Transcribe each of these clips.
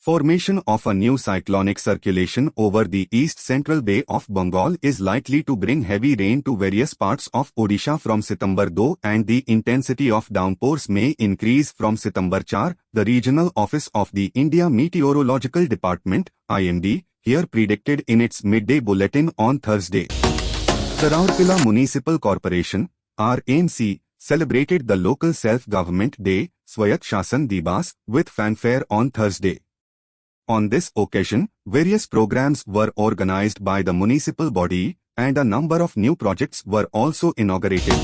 Formation of a new cyclonic circulation over the east-central Bay of Bengal is likely to bring heavy rain to various parts of Odisha from September 2 and the intensity of downpours may increase from September 4, the regional office of the India Meteorological Department, IMD, here predicted in its midday bulletin on Thursday. The Rourkela Municipal Corporation, RMC, celebrated the local self-government day, Swayat Shasan Dibas, with fanfare on Thursday. On this occasion, various programs were organized by the municipal body, and a number of new projects were also inaugurated.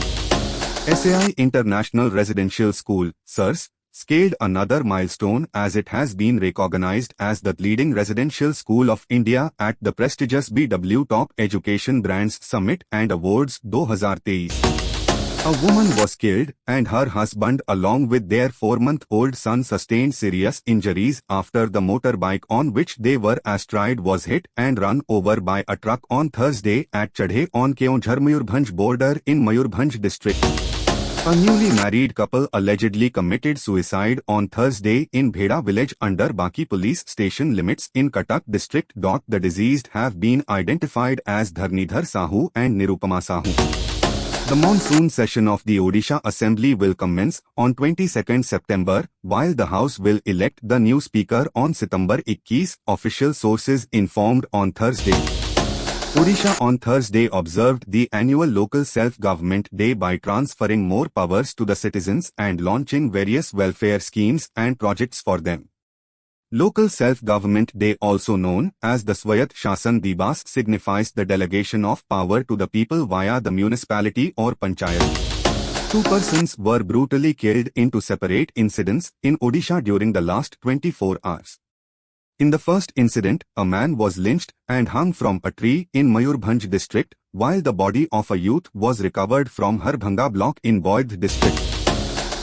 SAI International Residential School, SIRS, scaled another milestone as it has been recognized as the leading residential school of India at the prestigious BW Top Education Brands Summit and Awards 2023. A woman was killed and her husband along with their 4-month-old son sustained serious injuries after the motorbike on which they were astride was hit and run over by a truck on Thursday at Chadhe on Keonjhar-Mayurbhanj border in Mayurbhanj district. A newly married couple allegedly committed suicide on Thursday in Bheda village under Baki police station limits in Cuttack district. The deceased have been identified as Dharnidhar Sahu and Nirupama Sahu. The monsoon session of the Odisha Assembly will commence on 22nd September, while the House will elect the new Speaker on September 21, official sources informed on Thursday. Odisha on Thursday observed the annual Local Self-Government Day by transferring more powers to the citizens and launching various welfare schemes and projects for them. Local Self-Government Day, also known as the Swayat Shasan Dibas, signifies the delegation of power to the people via the municipality or panchayat. 2 persons were brutally killed in 2 separate incidents in Odisha during the last 24 hours. In the first incident, a man was lynched and hung from a tree in Mayurbhanj district, while the body of a youth was recovered from Harbhanga block in Boydh district.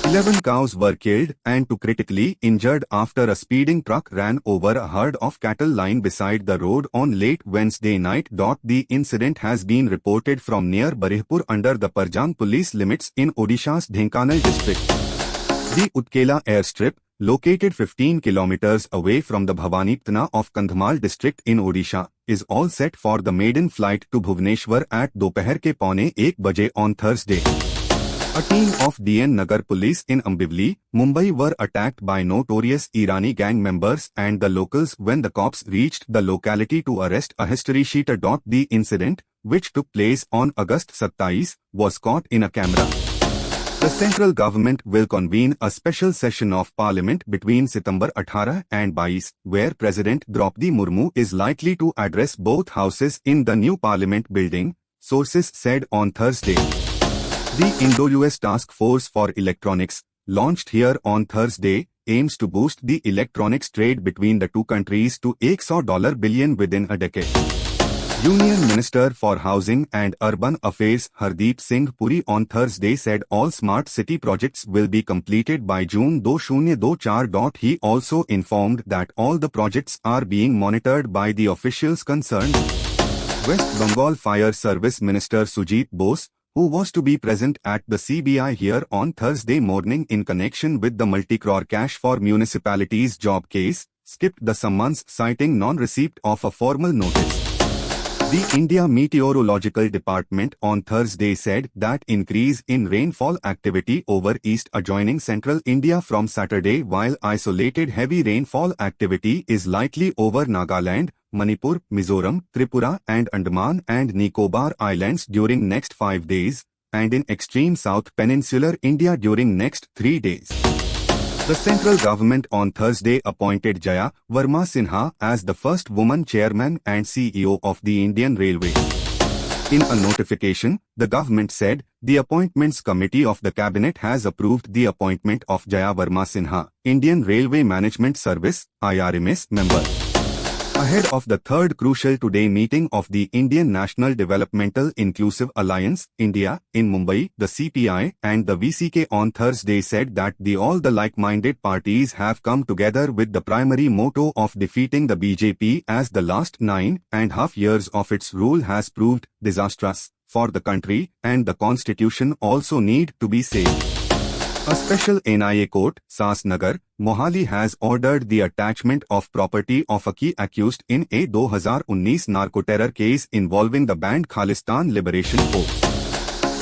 11 cows were killed and 2 critically injured after a speeding truck ran over a herd of cattle lying beside the road on late Wednesday night. The incident has been reported from near Barihpur under the Parjang police limits in Odisha's Dhenkanal district. The Utkela airstrip, located 15 kilometers away from the Bhavanipatna of Kandhamal district in Odisha, is all set for the maiden flight to Bhubaneswar at dopahar ke paune 1 baje on Thursday. A team of DN Nagar police in Ambivli, Mumbai were attacked by notorious Irani gang members and the locals when the cops reached the locality to arrest a history sheeter. The incident, which took place on August 27, was caught in a camera. The central government will convene a special session of parliament between September 18 and 22, where President Draupadi Murmu is likely to address both houses in the new parliament building, sources said on Thursday. The Indo-US Task Force for Electronics, launched here on Thursday, aims to boost the electronics trade between the two countries to $100 billion within a decade. Union Minister for Housing and Urban Affairs Hardeep Singh Puri on Thursday said all smart city projects will be completed by June 2024. He also informed that all the projects are being monitored by the officials concerned. West Bengal Fire Service Minister Sujit Bose, who was to be present at the CBI here on Thursday morning in connection with the multi-crore cash for municipalities job case, skipped the summons citing non-receipt of a formal notice. The India Meteorological Department on Thursday said that increase in rainfall activity over east adjoining central India from Saturday, while isolated heavy rainfall activity is likely over Nagaland, Manipur, Mizoram, Tripura and Andaman and Nicobar Islands during next 5 days, and in extreme south peninsular India during next 3 days. The central government on Thursday appointed Jaya Verma Sinha as the first woman chairman and CEO of the Indian Railways. In a notification, the government said, the Appointments Committee of the Cabinet has approved the appointment of Jaya Verma Sinha, Indian Railway Management Service, IRMS member. Ahead of the third Crucial Today meeting of the Indian National Developmental Inclusive Alliance, India, in Mumbai, the CPI and the VCK on Thursday said that all the like-minded parties have come together with the primary motto of defeating the BJP as the last 9.5 years of its rule has proved disastrous for the country and the constitution also need to be saved. A special NIA court, Sasnagar, Mohali has ordered the attachment of property of a key accused in a 2019 narco-terror case involving the banned Khalistan Liberation Force.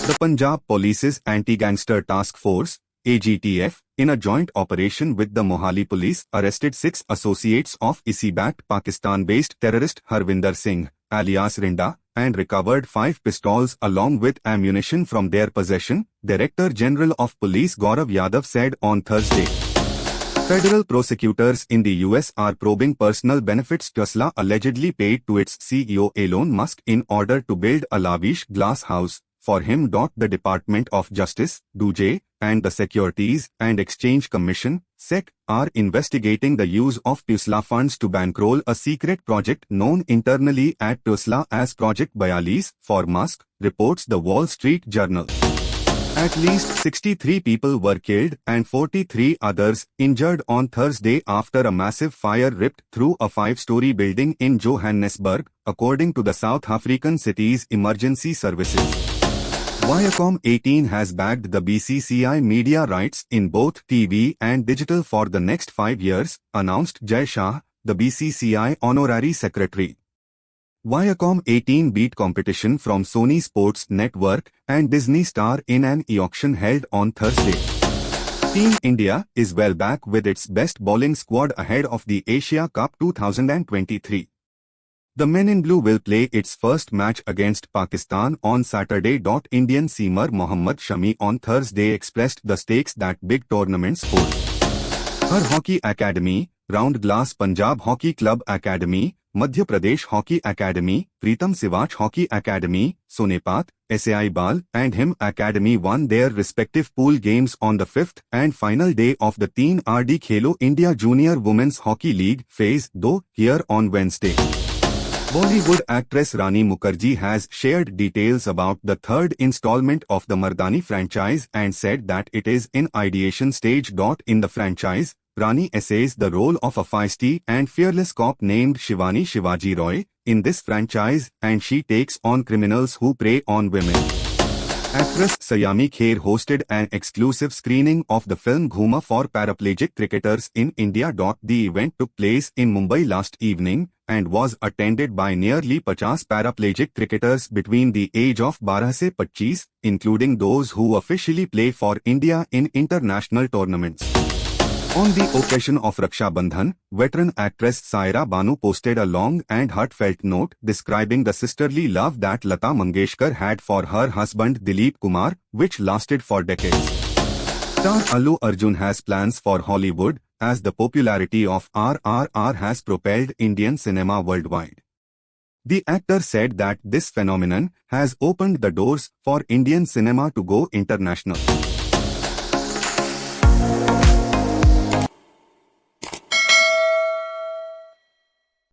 The Punjab Police's Anti-Gangster Task Force, AGTF, in a joint operation with the Mohali Police, arrested 6 associates of ISI-backed Pakistan-based terrorist Harvinder Singh, alias Rinda, and recovered 5 pistols along with ammunition from their possession, Director General of Police Gaurav Yadav said on Thursday. Federal prosecutors in the US are probing personal benefits Tesla allegedly paid to its CEO Elon Musk in order to build a lavish glass house for him. The Department of Justice, DOJ, and the Securities and Exchange Commission, SEC, are investigating the use of Tesla funds to bankroll a secret project known internally at Tesla as Project Bayalis for Musk, reports the Wall Street Journal. At least 63 people were killed and 43 others injured on Thursday after a massive fire ripped through a 5-story building in Johannesburg, according to the South African city's emergency services. Viacom 18 has bagged the BCCI media rights in both TV and digital for the next 5 years, announced Jay Shah, the BCCI honorary secretary. Viacom 18 beat competition from Sony Sports Network and Disney Star in an e-auction held on Thursday. Team India is well back with its best bowling squad ahead of the Asia Cup 2023. The Men in Blue will play its first match against Pakistan on Saturday. Indian seamer Mohammad Shami on Thursday expressed the stakes that big tournaments hold. Her Hockey Academy, Round Glass Punjab Hockey Club Academy, Madhya Pradesh Hockey Academy, Pritam Sivach Hockey Academy, Sonepat, SAI Bal and Him Academy won their respective pool games on the 5th and final day of the Teen RD Khelo India Junior Women's Hockey League Phase 2 here on Wednesday. Bollywood actress Rani Mukherjee has shared details about the third installment of the Mardani franchise and said that it is in ideation stage. In the franchise, Rani essays the role of a feisty and fearless cop named Shivani Shivaji Roy in this franchise, and she takes on criminals who prey on women. Actress Sayami Kher hosted an exclusive screening of the film Ghuma for paraplegic cricketers in India. The event took place in Mumbai last evening and was attended by nearly 50 paraplegic cricketers between the age of 12 se 25, including those who officially play for India in international tournaments. On the occasion of Raksha Bandhan, veteran actress Saira Banu posted a long and heartfelt note describing the sisterly love that Lata Mangeshkar had for her husband Dilip Kumar, which lasted for decades. Star Allu Arjun has plans for Hollywood, as the popularity of RRR has propelled Indian cinema worldwide. The actor said that this phenomenon has opened the doors for Indian cinema to go international.